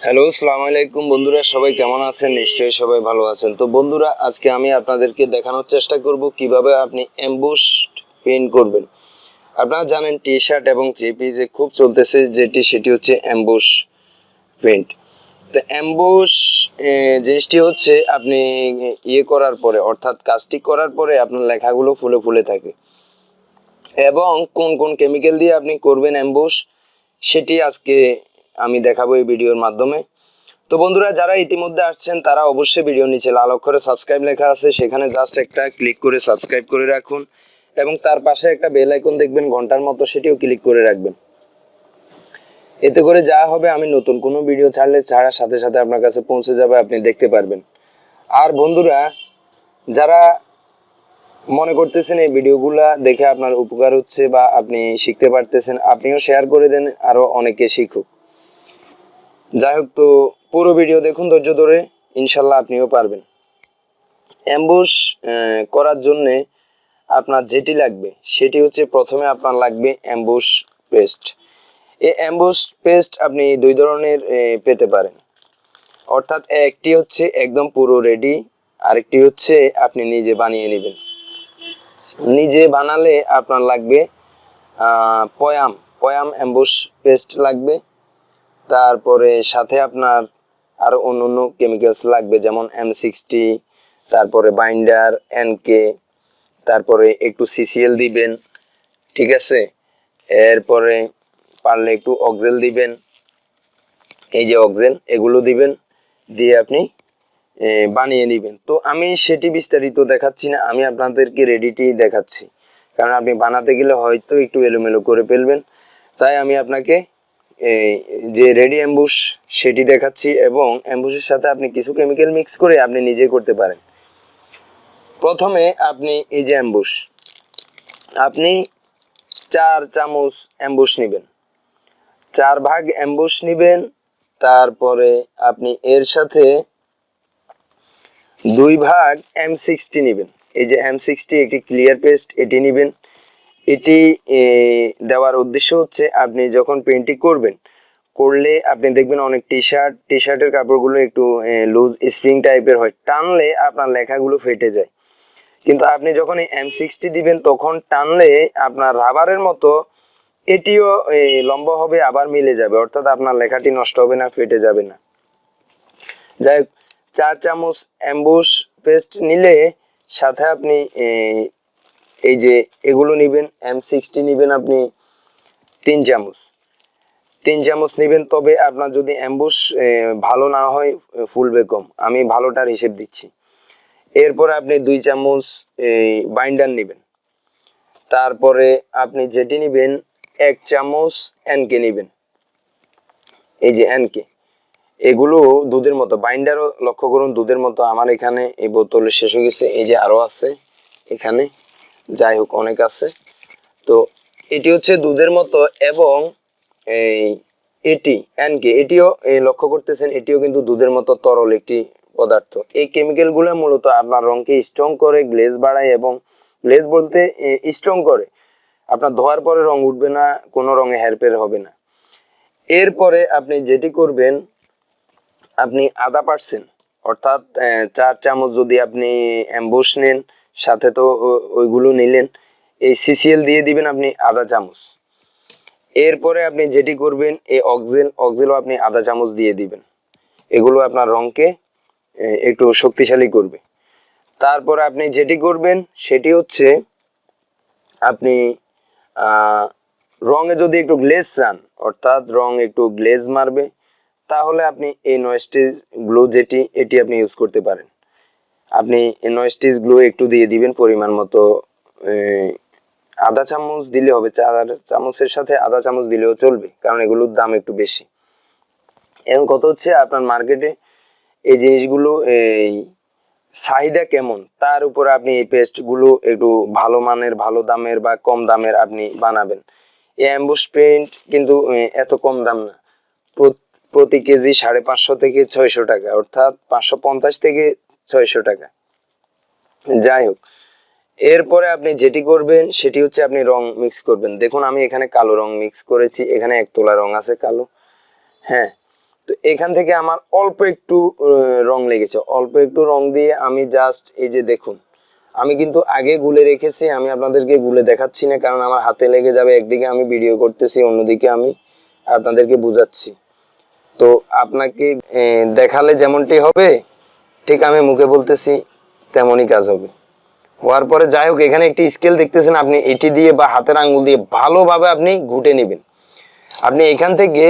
Hello, আসসালামু আলাইকুম বন্ধুরা, সবাই কেমন আছেন? নিশ্চয়ই সবাই ভালো আছেন। তো বন্ধুরা, আজকে আমি আপনাদেরকে দেখানোর চেষ্টা করব কিভাবে আপনি এমবোসড প্রিন্ট করবেন। আপনারা জানেন টি শার্ট এবং থ্রি পিসে খুব চলতেছে সেটি হচ্ছে এমবোস প্রিন্ট। তো এমবোস জিনিসটি হচ্ছে আপনি করার পরে, অর্থাৎ কাজটি করার পরে আপনার লেখাগুলো ফুলে ফুলে থাকে, এবং কোন কোন কেমিক্যাল দিয়ে আপনি করবেন এমবোস সেটি আজকে আমি দেখাবো এই ভিডিওর মাধ্যমে। তো বন্ধুরা, যারা ইতিমধ্যে আসছেন তারা অবশ্যই ভিডিও নিচে লাল অক্ষরে সাবস্ক্রাইব লেখা আছে, সেখানে জাস্ট একটা ক্লিক করে সাবস্ক্রাইব করে রাখুন, এবং তার পাশে একটা বেল আইকন দেখবেন ঘন্টার মতো, সেটিও ক্লিক করে রাখবেন। এতে করে যা হবে, আমি নতুন কোনো ভিডিও ছাড়ার সাথে সাথে আপনার কাছে পৌঁছে যাবে, আপনি দেখতে পারবেন। আর বন্ধুরা, যারা মনে করতেছেন এই ভিডিওগুলা দেখে আপনার উপকার হচ্ছে বা আপনি শিখতে পারতেছেন, আপনিও শেয়ার করে দেন, আরো অনেকে শিখুক। যাই হোক, তো পুরো ভিডিও দেখুন ধৈর্য ধরে, ইনশাল্লাহ আপনিও পারবেন। অ্যাম্বুশ করার জন্যে আপনার যেটি লাগবে সেটি হচ্ছে, প্রথমে আপনার লাগবে অ্যাম্বুশ পেস্ট। এই অ্যাম্বুশ পেস্ট আপনি দুই ধরনের পেতে পারেন, অর্থাৎ একটি হচ্ছে একদম পুরো রেডি, আরেকটি হচ্ছে আপনি নিজে বানিয়ে নেবেন। নিজে বানালে আপনার লাগবে পয়াম পয়াম অ্যাম্বুশ পেস্ট লাগবে। তারপরে সাথে আপনার আরো অন্য অন্য কেমিক্যালস লাগবে, যেমন M60, তারপরে বাইন্ডার, NK, তারপরে একটু CCL দিবেন, ঠিক আছে। এরপরে পারলে একটু অক্সেল দিবেন, এই যে অক্সেল, এগুলো দিবেন, দিয়ে আপনি বানিয়ে নেবেন। তো আমি সেটি বিস্তারিত দেখাচ্ছি না, আমি আপনাদেরকে রেডিটি দেখাচ্ছি, কারণ আপনি বানাতে গেলে হয়তো একটু এলোমেলো করে ফেলবেন। তাই আমি আপনাকে যে রেডি অ্যাম্বুশ সেটি দেখাচ্ছি, এবং অ্যাম্বুশের সাথে আপনি কিছু কেমিক্যাল মিক্স করে আপনি নিজে করতে পারেন। প্রথমে আপনি এই যে অ্যাম্বুশ, আপনি 4 চামচ অ্যাম্বুশ নেবেন, 4 ভাগ অ্যাম্বুশ নেবেন। তারপরে আপনি এর সাথে 2 ভাগ M60 নেবেন। এই যে M60 একটি ক্লিয়ার পেস্ট, এটি নেবেন। এটি দেওয়ার উদ্দেশ্য হচ্ছে, আপনি যখন পেন্টিং করলে আপনি দেখবেন অনেক টি শার্টের কাপড়গুলো একটু লুজ স্প্রিং টাইপের হয়, টানলে আপনার লেখাগুলো ফেটে যায়। কিন্তু আপনি যখন এই M60 দিবেন, তখন টানলে আপনার রাবারের মতো এটিও লম্বা হবে, আবার মিলে যাবে, অর্থাৎ আপনার লেখাটি নষ্ট হবে না, ফেটে যাবে না। যাই হোক, 4 চামচ অ্যাম্বুশ পেস্ট নিলে সাথে আপনি এই যে এগুলো নেবেন, M60 নেবেন আপনি 3 চামচ, 3 চামচ নেবেন। তবে আপনার যদি অ্যাম্বুশ ভালো না হয়, ফুলবে কম, আমি ভালোটার হিসেব দিচ্ছি। এরপরে আপনি 2 চামচ বাইন্ডার নেবেন। তারপরে আপনি যেটি নেবেন 1 চামচ NK নেবেন, এই যে NK, এগুলো দুধের মতো, বাইন্ডারও লক্ষ্য করুন দুধের মতো। আমার এখানে এই বোতলে শেষ হয়ে গেছে, এই যে আরো আছে এখানে, যাই হোক অনেক আছে। তো এটি হচ্ছে দুধের মতো, এবং এই এটি NK, এটিও লক্ষ্য করতেছেন, এটিও কিন্তু দুধের মতো তরল একটি পদার্থ। এই কেমিক্যাল গুলো মূলত আপনার রঙকে স্ট্রং করে, গ্লেজ বাড়ায়, এবং গ্লেজ বলতে স্ট্রং করে। আপনার ধোয়ার পরে রং উঠবে না, কোনো রঙে হেরফের হবে না। এরপরে আপনি যেটি করবেন, আপনি 0.5%, অর্থাৎ 4 চামচ যদি আপনি অ্যাম্বুশ নেন, সাথে তো ওইগুলো নিলেন, এই CCL দিয়ে দিবেন আপনি 0.5 চামচ। এরপরে আপনি যেটি করবেন, এই অক্সেলও আপনি 0.5 চামচ দিয়ে দিবেন। এগুলো আপনার রঙকে একটু শক্তিশালী করবে। তারপরে আপনি যেটি করবেন সেটি হচ্ছে, আপনি রঙে যদি একটু গ্লেজ চান, অর্থাৎ রং একটু গ্লেজ মারবে, তাহলে আপনি এই নয়েস্টিজ গ্লু এটি আপনি ইউজ করতে পারেন। আপনি এই নয়েস্টিজ গ্লু একটু দিয়ে দিবেন, পরিমাণ মতো 0.5 চামচ দিলে হবে, 4 চামচের সাথে 0.5 চামচ দিলেও চলবে, কারণ এগুলোর দাম একটু বেশি। এখন কত হচ্ছে, আপনার মার্কেটে এই জিনিসগুলো এই চাহিদা কেমন, তার উপর আপনি এই পেস্টগুলো একটু ভালো মানের, ভালো দামের বা কম দামের আপনি বানাবেন। এই অ্যাম্বুশ পেইন্ট কিন্তু এত কম দাম না, প্রতি কেজি 550 থেকে 600 টাকা, অর্থাৎ 550 থেকে 600 টাকা। যাই হোক, এরপরে আপনি যেটি করবেন সেটি হচ্ছে, আপনি রং মিক্স করবেন। দেখুন আমি এখানে কালো রং মিক্স করেছি, এখানে 1 তোলা রং আছে কালো, হ্যাঁ। তো এখান থেকে আমার অল্প একটু রং লেগেছে, অল্প একটু রং দিয়ে আমি জাস্ট এই যে দেখুন, আমি কিন্তু আগে গুলে রেখেছি, আমি আপনাদেরকে গুলে দেখাচ্ছি না, কারণ আমার হাতে লেগে যাবে। একদিকে আমি ভিডিও করতেছি, অন্যদিকে আমি আপনাদেরকে বুঝাচ্ছি। তো আপনাকে দেখালে যেমনটি হবে, ঠিক আমি মুখে বলতেছি তেমনই কাজ হবে। হওয়ার পরে যাই হোক, এখানে একটি স্কেল দেখতেছেন, আপনি এটি দিয়ে বা হাতের আঙ্গুল দিয়ে ভালোভাবে আপনি ঘুটে নেবেন। আপনি এখান থেকে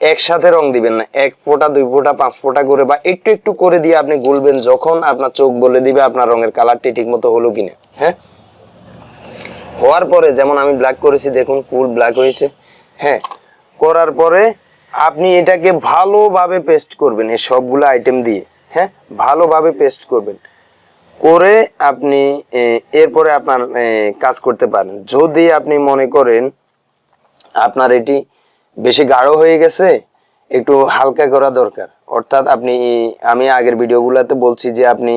একসাথে রং দিবেন না, 1 ফোঁটা 2 ফোঁটা 5 ফোঁটা করে বা একটু একটু করে দিয়ে আপনি গুলবেন, যখন আপনার চোখ বলে দিবে আপনার রঙের কালারটি ঠিক মতো হলো কিনা। হ্যাঁ, হওয়ার পরে যেমন আমি ব্ল্যাক করেছি, দেখুন ফুল ব্ল্যাক হয়েছে। হ্যাঁ, করার পরে আপনি এটাকে ভালোভাবে পেস্ট করবেন এই সবগুলো আইটেম দিয়ে। হ্যাঁ, ভালোভাবে পেস্ট করবেন, করে আপনি এরপরে আপনার কাজ করতে পারেন। যদি আপনি মনে করেন আপনার এটি বেশি গাঢ় হয়ে গেছে, একটু হালকা করা দরকার, অর্থাৎ আমি আগের ভিডিওগুলোতে বলছি যে আপনি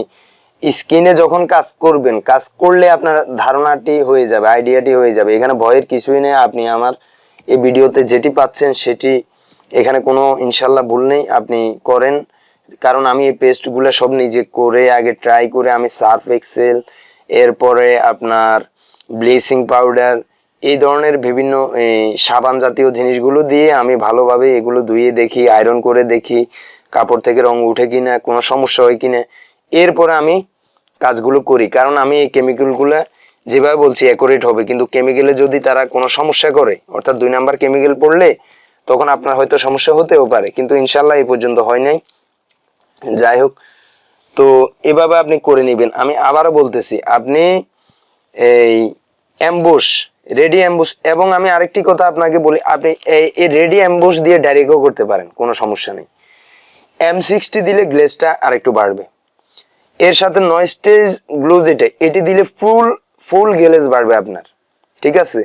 স্কিনে যখন কাজ করবেন, কাজ করলে আপনার ধারণাটি হয়ে যাবে, আইডিয়াটি হয়ে যাবে। এখানে ভয়ের কিছুই নেই, আপনি আমার এই ভিডিওতে যেটি পাচ্ছেন সেটি, এখানে কোনো ইনশাল্লাহ ভুল নেই, আপনি করেন। কারণ আমি এই পেস্টগুলো সব নিজে করে আগে ট্রাই করে আমি সার্ফ এক্সেল, এরপরে আপনার ব্লিচিং পাউডার, এই ধরনের বিভিন্ন সাবান জাতীয় জিনিসগুলো দিয়ে আমি ভালোভাবে এগুলো ধুয়ে দেখি, আয়রন করে দেখি কাপড় থেকে রং উঠে কিনা, কোনো সমস্যা হয় কিনা, এরপরে আমি কাজগুলো করি। কারণ আমি এই কেমিক্যালগুলো যেভাবে বলছি অ্যাকুরেট হবে, কিন্তু কেমিক্যালে যদি তারা কোনো সমস্যা করে, অর্থাৎ 2 নাম্বার কেমিক্যাল পড়লে তখন আপনার হয়তো সমস্যা হতেও পারে, কিন্তু ইনশাল্লাহ এই পর্যন্ত হয় নাই। যাই হোক, তো এভাবে আপনি করে নেবেন। আমি আবারও বলতেছি, আপনি এই অ্যাম্বুশ, রেডি অ্যাম্বুশ, এবং আমি আরেকটি কথা আপনাকে বলি, আপনি এই রেডি অ্যাম্বুশ দিয়ে ডাইরেক্টও করতে পারেন, কোনো সমস্যা নেই। M60 দিলে গ্লেজটা আরেকটু বাড়বে। এর সাথে নয়েস্টেজ গ্লু যেটা, এটি দিলে ফুল গ্লেজ বাড়বে আপনার, ঠিক আছে।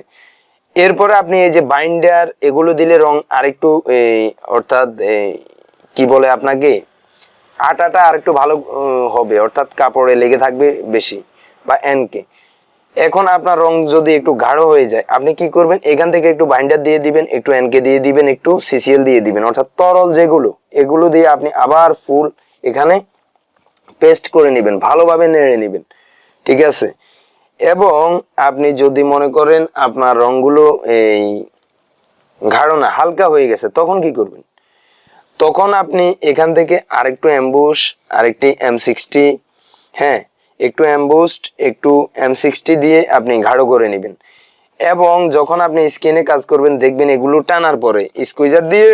এরপরে আপনি এই যে বাইন্ডার, এগুলো দিলে রং আরেকটু অর্থাৎ কি বলে আপনাকে, আটাটা আরেকটু ভালো হবে, অর্থাৎ কাপড়ে লেগে থাকবে বেশি, বা এনকে। এখন আপনার রং যদি একটু গাঢ় হয়ে যায়, আপনি কি করবেন, এখান থেকে একটু বাইন্ডার দিয়ে দিবেন, একটু এনকে দিয়ে দিবেন, একটু সিসিএল দিয়ে দিবেন, অর্থাৎ তরল যেগুলো, এগুলো দিয়ে আপনি আবার ফুল এখানে পেস্ট করে নেবেন, ভালোভাবে নেড়ে নেবেন, ঠিক আছে। এবং আপনি যদি মনে করেন আপনার রংগুলো এই গাঢ় না, হালকা হয়ে গেছে, তখন কি করবেন, তখন আপনি এখান থেকে আরেকটু অ্যাম্বুশ, আরেকটি M60, হ্যাঁ, একটু অ্যাম্বুস্ট, একটু M60 দিয়ে আপনি গাঢ় করে নেবেন। এবং যখন আপনি স্কিনে কাজ করবেন, দেখবেন এগুলো টানার পরে স্কুইজার দিয়ে,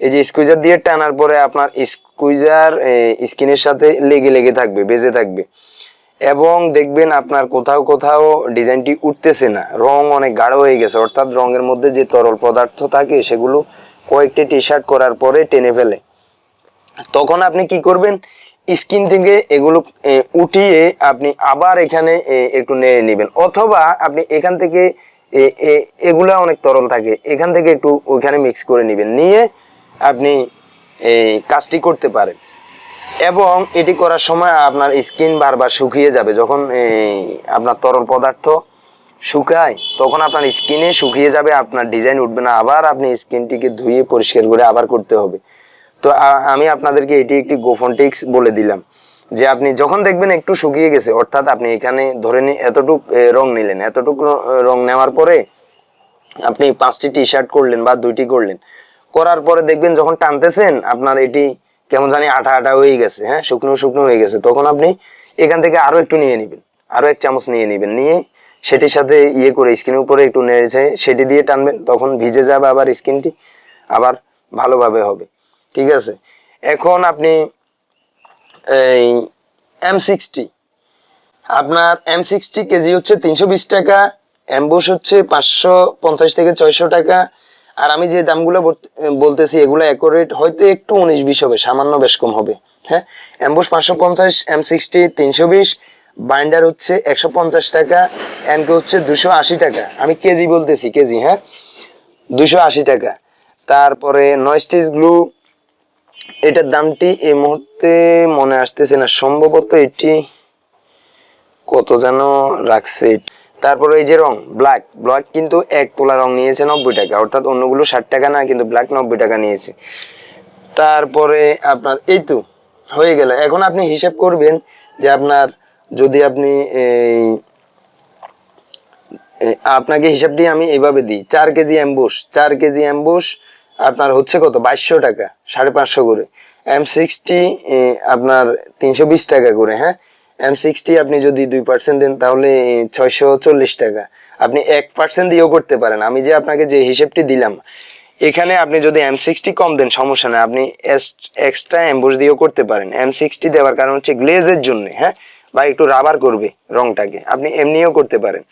এই যে স্কুইজার দিয়ে টানার পরে আপনার স্কুইজার স্কিনের সাথে লেগে লেগে থাকবে, বেজে থাকবে, এবং দেখবেন আপনার কোথাও কোথাও ডিজাইনটি উঠতেছে না, রং অনেক গাঢ় হয়ে গেছে, অর্থাৎ রঙের মধ্যে যে তরল পদার্থ থাকে সেগুলো কয়েকটি টি শার্ট করার পরে টেনে ফেলে। তখন আপনি কি করবেন, স্কিন থেকে এগুলো উঠিয়ে আপনি আবার এখানে একটু নেড়ে নেবেন, অথবা আপনি এখান থেকে এগুলা অনেক তরল থাকে, এখান থেকে একটু ওইখানে মিক্স করে নেবেন, নিয়ে আপনি এই কাজটি করতে পারেন। এবং এটি করার সময় আপনার স্কিন বারবার শুকিয়ে যাবে, যখন আপনার তরল পদার্থ শুকায় তখন আপনার স্কিনে শুকিয়ে যাবে, আপনার ডিজাইন উঠবে না, আবার আপনি স্কিনটিকে ধুয়ে পরিষ্কার করে আবার করতে হবে। তো আমি আপনাদেরকে এটি একটি গোপন টিপস বলে দিলাম, যে আপনি যখন দেখবেন একটু শুকিয়ে গেছে, অর্থাৎ আপনি এখানে ধরে নিন এতটুক রং নিলেন, এতটুকু রং নেওয়ার পরে আপনি 5টি টি শার্ট করলেন বা 2টি করলেন, করার পরে দেখবেন যখন টানতেছেন আপনার এটি কেমন জানি আঠা আঠা হয়ে গেছে, হ্যাঁ, শুকনো শুকনো হয়ে গেছে, তখন আপনি এখান থেকে আরো একটু নিয়ে নেবেন, আরো 1 চামচ নিয়ে নেবেন, নিয়ে সেটির সাথে করে স্কিনের উপরে একটু নেড়েছে সেটি দিয়ে টানবেন, তখন ভিজে যাবে আবার স্কিনটি, আবার ভালোভাবে হবে, ঠিক আছে। এখন আপনি এই M60, আপনার M60 কেজি হচ্ছে 320 টাকা, অ্যাম্বুশ হচ্ছে 550 থেকে 600 টাকা। আর আমি যে দামগুলো বলতেছি এগুলো অ্যাকুরেট, হয়তো একটু 19-20 হবে, সামান্য বেশ কম হবে। হ্যাঁ, অ্যাম্বুশ 550, M60 320, বাইন্ডার হচ্ছে 150 টাকা, এনকে হচ্ছে 280 টাকা, আমি কেজি বলতেছি, কেজি, হ্যাঁ, 280 টাকা। তারপরে নয়েস্টিজ গ্লু, এটার দামটি এই মুহূর্তে মনে আসতেছে না, সম্ভবত এটি কত যেন রাখছে। তারপরে এই যে রং ব্ল্যাক কিন্তু 1 তোলা রং নিয়েছে 90 টাকা, অর্থাৎ অন্যগুলো 60 টাকা না, কিন্তু ব্ল্যাক 90 টাকা নিয়েছে। তারপরে আপনার এই তো হয়ে গেল। এখন আপনি হিসাব করবেন যে আপনার যদি আপনি এই আপনাকে হিসাবটি আমি এইভাবে দিই, 4 কেজি অ্যাম্বুশ, 4 কেজি অ্যাম্বুশ আপনার হচ্ছে কত 2200 টাকা, 550 করে। M60 আপনার 320 টাকা করে। হ্যাঁ, M60 আপনি যদি 2% দেন তাহলে 640 টাকা। আপনি 1% দিয়েও করতে পারেন। আমি যে আপনাকে যে হিসেবটি দিলাম, এখানে আপনি যদি M60 কম দেন সমস্যা নেই, আপনি এক্সট্রা অ্যাম্বুশ দিয়েও করতে পারেন। M60 দেওয়ার কারণ হচ্ছে গ্লেজের জন্য, হ্যাঁ, বা একটু রাবার করবে রংটাকে, আপনি এমনিও করতে পারেন।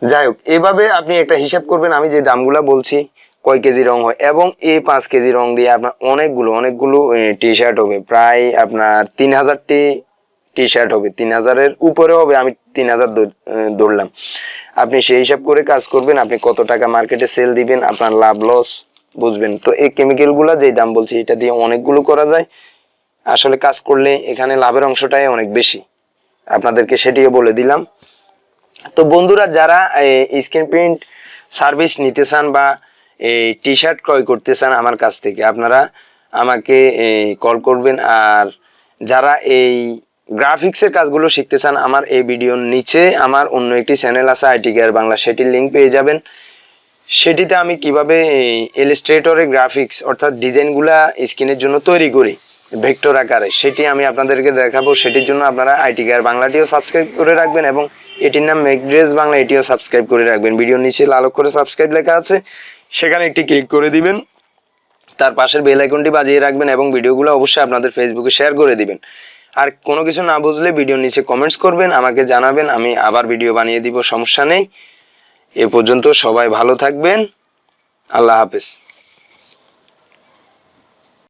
যাই হোক, এভাবে আপনি একটা হিসাব করবেন আমি যে দামগুলা বলছি কয় কেজি রং হয়, এবং এই 5 কেজি রং দিয়ে আপনার অনেকগুলো টি শার্ট হবে। প্রায় আপনার 3000টি টি শার্ট হবে, 3000-এর উপরে হবে, আমি 3000 ধরলাম। আপনি সেই হিসাব করে কাজ করবেন, আপনি কত টাকা মার্কেটে সেল দিবেন, আপনার লাভ লস বুঝবেন। তো এই কেমিক্যালগুলা যেই দাম বলছি এটা দিয়ে অনেকগুলো করা যায়। আসলে কাজ করলে এখানে লাভের অংশটাই অনেক বেশি, আপনাদেরকে সেটিও বলে দিলাম। তো বন্ধুরা, যারা স্ক্রিন প্রিন্ট সার্ভিস নিতে চান বা এই টি শার্ট ক্রয় করতে চান আমার কাছ থেকে, আপনারা আমাকে কল করবেন। আর যারা এই গ্রাফিক্সের কাজগুলো শিখতে চান, আমার এই ভিডিওর নিচে আমার অন্য একটি চ্যানেল আছে আইটি কেয়ার বাংলা, সেটির লিঙ্ক পেয়ে যাবেন। সেটিতে আমি কিভাবে ইলাস্ট্রেটরে গ্রাফিক্স অর্থাৎ ডিজাইনগুলা স্ক্রিনের জন্য তৈরি করি ভেক্টর আকারে, সেটি আমি আপনাদেরকে দেখাবো। সেটির জন্য আপনারা আইটি কেয়ার বাংলাটিও সাবস্ক্রাইব করে রাখবেন, এবং এটির নাম মেকড্রেস বাংলা, এটিও সাবস্ক্রাইব করে রাখবেন। ভিডিওর নিচে লাল করে সাবস্ক্রাইব লেখা আছে, সেখানে একটি ক্লিক করে দিবেন, তার পাশের বেল আইকনটি বাজিয়ে রাখবেন, এবং ভিডিওগুলো অবশ্যই আপনাদের ফেসবুকে শেয়ার করে দিবেন। আর কোনো কিছু না বুঝলে ভিডিওর নিচে কমেন্টস করবেন, আমাকে জানাবেন, আমি আবার ভিডিও বানিয়ে দিব, সমস্যা নেই। এ পর্যন্ত সবাই ভালো থাকবেন, আল্লাহ হাফেজ।